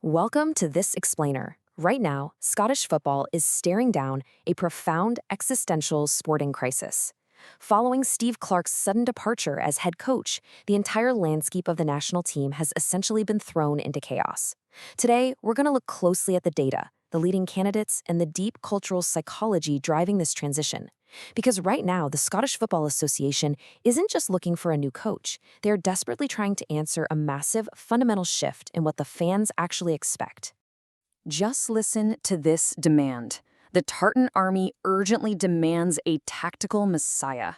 Welcome to This Explainer. Right now, Scottish football is staring down a profound existential sporting crisis. Following Steve Clarke's sudden departure as head coach, the entire landscape of the national team has essentially been thrown into chaos. Today, we're going to look closely at the data, the leading candidates, and the deep cultural psychology driving this transition. Because right now, the Scottish Football Association isn't just looking for a new coach. They're desperately trying to answer a massive, fundamental shift in what the fans actually expect. Just listen to this demand. The Tartan Army urgently demands a tactical messiah.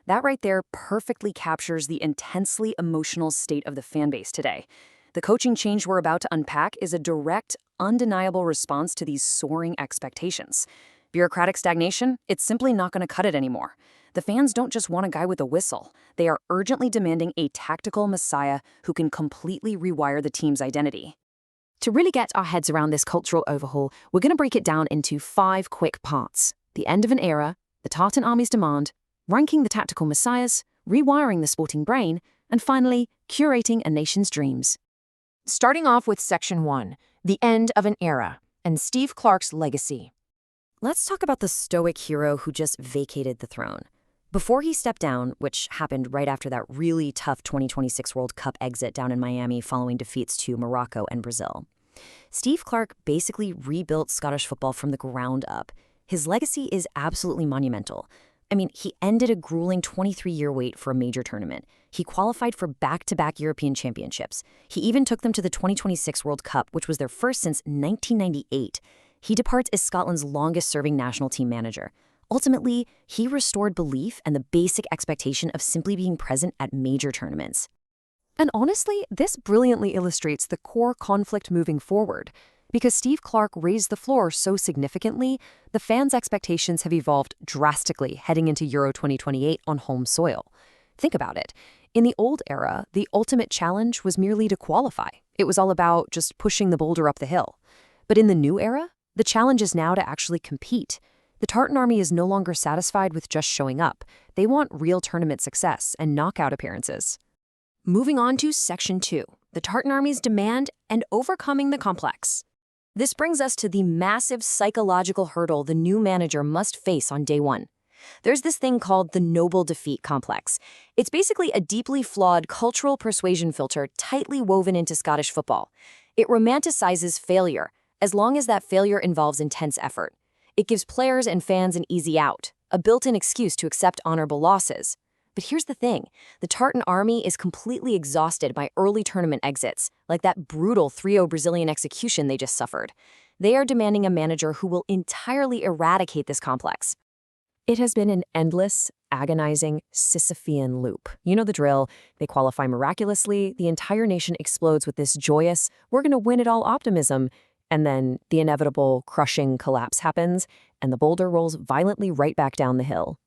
That right there perfectly captures the intensely emotional state of the fan base today. The coaching change we're about to unpack is a direct, undeniable response to these soaring expectations. Bureaucratic stagnation? It's simply not going to cut it anymore. The fans don't just want a guy with a whistle. They are urgently demanding a tactical messiah who can completely rewire the team's identity. To really get our heads around this cultural overhaul, we're going to break it down into 5 quick parts: the end of an era, the Tartan Army's demand, ranking the tactical messiahs, rewiring the sporting brain, and finally, curating a nation's dreams. Starting off with Section 1, the end of an era, and Steve Clarke's legacy. Let's talk about the stoic hero who just vacated the throne. Before he stepped down, which happened right after that really tough 2026 World Cup exit down in Miami following defeats to Morocco and Brazil, Steve Clarke basically rebuilt Scottish football from the ground up. His legacy is absolutely monumental. I mean, he ended a grueling 23-year wait for a major tournament. He qualified for back-to-back European championships. He even took them to the 2026 World Cup, which was their first since 1998. He departs as Scotland's longest-serving national team manager. Ultimately, he restored belief and the basic expectation of simply being present at major tournaments. And honestly, this brilliantly illustrates the core conflict moving forward. Because Steve Clarke raised the floor so significantly, the fans' expectations have evolved drastically heading into Euro 2028 on home soil. Think about it. In the old era, the ultimate challenge was merely to qualify. It was all about just pushing the boulder up the hill. But in the new era, the challenge is now to actually compete. The Tartan Army is no longer satisfied with just showing up. They want real tournament success and knockout appearances. Moving on to Section 2, the Tartan Army's demand and overcoming the complex. This brings us to the massive psychological hurdle the new manager must face on day one. There's this thing called the noble defeat complex. It's basically a deeply flawed cultural persuasion filter tightly woven into Scottish football. It romanticizes failure, as long as that failure involves intense effort. It gives players and fans an easy out, a built-in excuse to accept honorable losses. But here's the thing, the Tartan Army is completely exhausted by early tournament exits, like that brutal 3-0 Brazilian execution they just suffered. They are demanding a manager who will entirely eradicate this complex. It has been an endless, agonizing, Sisyphean loop. You know the drill. They qualify miraculously, the entire nation explodes with this joyous, we're going to win it all optimism. And then the inevitable crushing collapse happens, and the boulder rolls violently right back down the hill.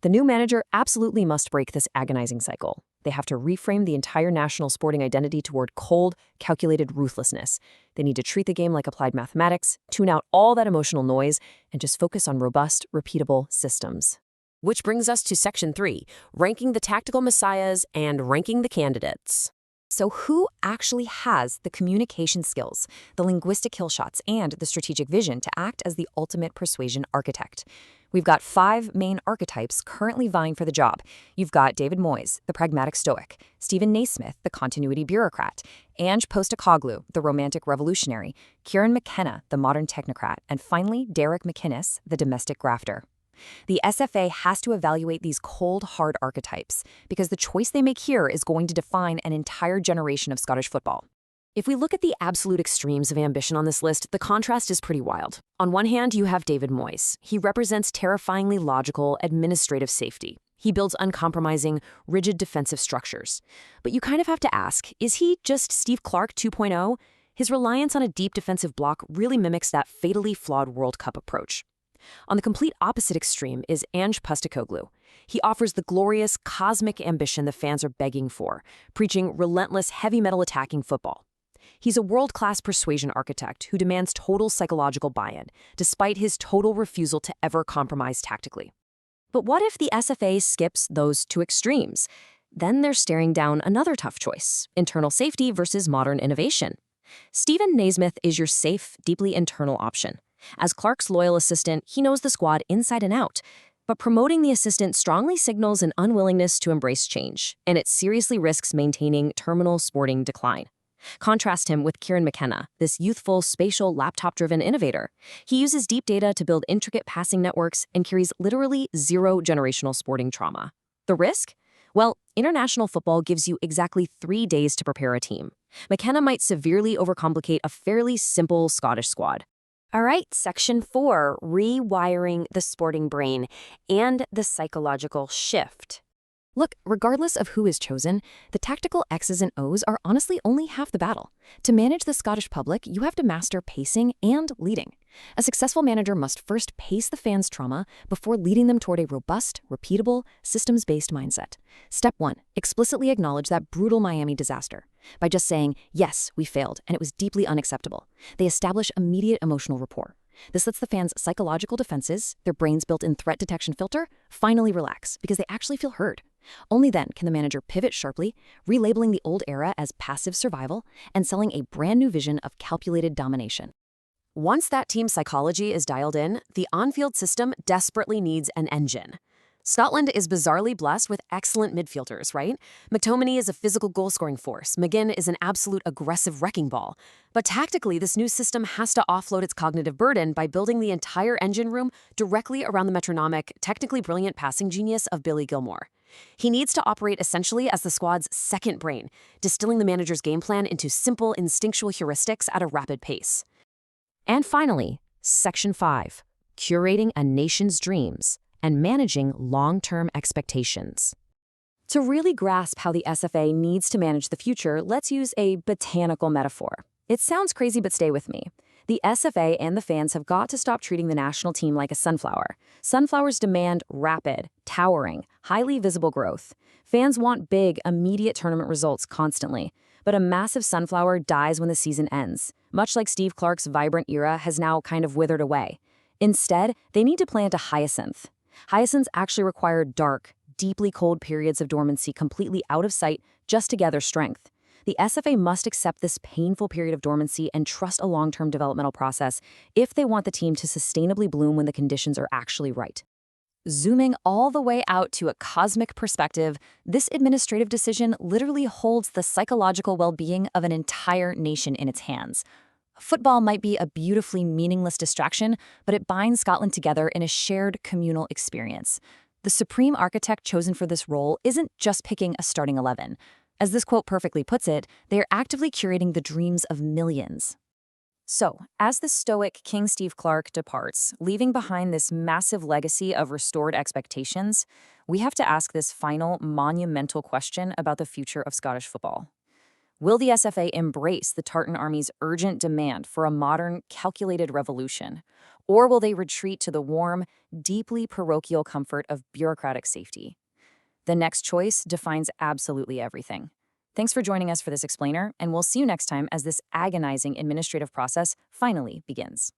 The new manager absolutely must break this agonizing cycle. They have to reframe the entire national sporting identity toward cold, calculated ruthlessness. They need to treat the game like applied mathematics, tune out all that emotional noise, and just focus on robust, repeatable systems. Which brings us to Section 3, ranking the tactical messiahs and ranking the candidates. So who actually has the communication skills, the linguistic killshots, and the strategic vision to act as the ultimate persuasion architect? We've got 5 main archetypes currently vying for the job. You've got David Moyes, the pragmatic stoic, Naismith, the continuity bureaucrat, Ange Postecoglou, the romantic revolutionary, Kieran McKenna, the modern technocrat, and finally, McInnes, the domestic grafter. The SFA has to evaluate these cold, hard archetypes because the choice they make here is going to define an entire generation of Scottish football. If we look at the absolute extremes of ambition on this list, the contrast is pretty wild. On one hand, you have David Moyes. He represents terrifyingly logical, administrative safety. He builds uncompromising, rigid defensive structures. But you kind of have to ask, is he just Steve Clarke 2.0? His reliance on a deep defensive block really mimics that fatally flawed World Cup approach. On the complete opposite extreme is Ange Postecoglou. He offers the glorious, cosmic ambition the fans are begging for, preaching relentless, heavy metal attacking football. He's a world-class persuasion architect who demands total psychological buy-in, despite his total refusal to ever compromise tactically. But what if the SFA skips those 2 extremes? Then they're staring down another tough choice, internal safety versus modern innovation. Stephen Naismith is your safe, deeply internal option. As Clarke's loyal assistant, he knows the squad inside and out. But promoting the assistant strongly signals an unwillingness to embrace change, and it seriously risks maintaining terminal sporting decline. Contrast him with Kieran McKenna, this youthful, spatial, laptop-driven innovator. He uses deep data to build intricate passing networks and carries literally zero generational sporting trauma. The risk? Well, international football gives you exactly 3 days to prepare a team. McKenna might severely overcomplicate a fairly simple Scottish squad. All right, Section 4, rewiring the sporting brain and the psychological shift. Look, regardless of who is chosen, the tactical X's and O's are honestly only half the battle. To manage the Scottish public, you have to master pacing and leading. A successful manager must first pace the fans' trauma before leading them toward a robust, repeatable, systems-based mindset. Step 1, explicitly acknowledge that brutal Miami disaster. By just saying, yes, we failed, and it was deeply unacceptable, they establish immediate emotional rapport. This lets the fans' psychological defenses, their brains' built-in threat detection filter, finally relax because they actually feel heard. Only then can the manager pivot sharply, relabeling the old era as passive survival and selling a brand new vision of calculated domination. Once that team's psychology is dialed in, the on-field system desperately needs an engine. Scotland is bizarrely blessed with excellent midfielders, right? McTominay is a physical goal-scoring force. McInnes is an absolute aggressive wrecking ball. But tactically, this new system has to offload its cognitive burden by building the entire engine room directly around the metronomic, technically brilliant passing genius of Billy Gilmour. He needs to operate essentially as the squad's second brain, distilling the manager's game plan into simple, instinctual heuristics at a rapid pace. And finally, Section 5, curating a nation's dreams and managing long-term expectations. To really grasp how the SFA needs to manage the future, let's use a botanical metaphor. It sounds crazy, but stay with me. The SFA and the fans have got to stop treating the national team like a sunflower. Sunflowers demand rapid, towering, highly visible growth. Fans want big, immediate tournament results constantly. But a massive sunflower dies when the season ends, much like Steve Clarke's vibrant era has now kind of withered away. Instead, they need to plant a hyacinth. Hyacinths actually require dark, deeply cold periods of dormancy completely out of sight just to gather strength. The SFA must accept this painful period of dormancy and trust a long-term developmental process if they want the team to sustainably bloom when the conditions are actually right. Zooming all the way out to a cosmic perspective, this administrative decision literally holds the psychological well-being of an entire nation in its hands. Football might be a beautifully meaningless distraction, but it binds Scotland together in a shared communal experience. The supreme architect chosen for this role isn't just picking a starting 11. As this quote perfectly puts it, they are actively curating the dreams of millions. So, as the stoic King Steve Clarke departs, leaving behind this massive legacy of restored expectations, we have to ask this final, monumental question about the future of Scottish football. Will the SFA embrace the Tartan Army's urgent demand for a modern, calculated revolution? Or will they retreat to the warm, deeply parochial comfort of bureaucratic safety? The next choice defines absolutely everything. Thanks for joining us for this explainer, and we'll see you next time as this agonizing administrative process finally begins.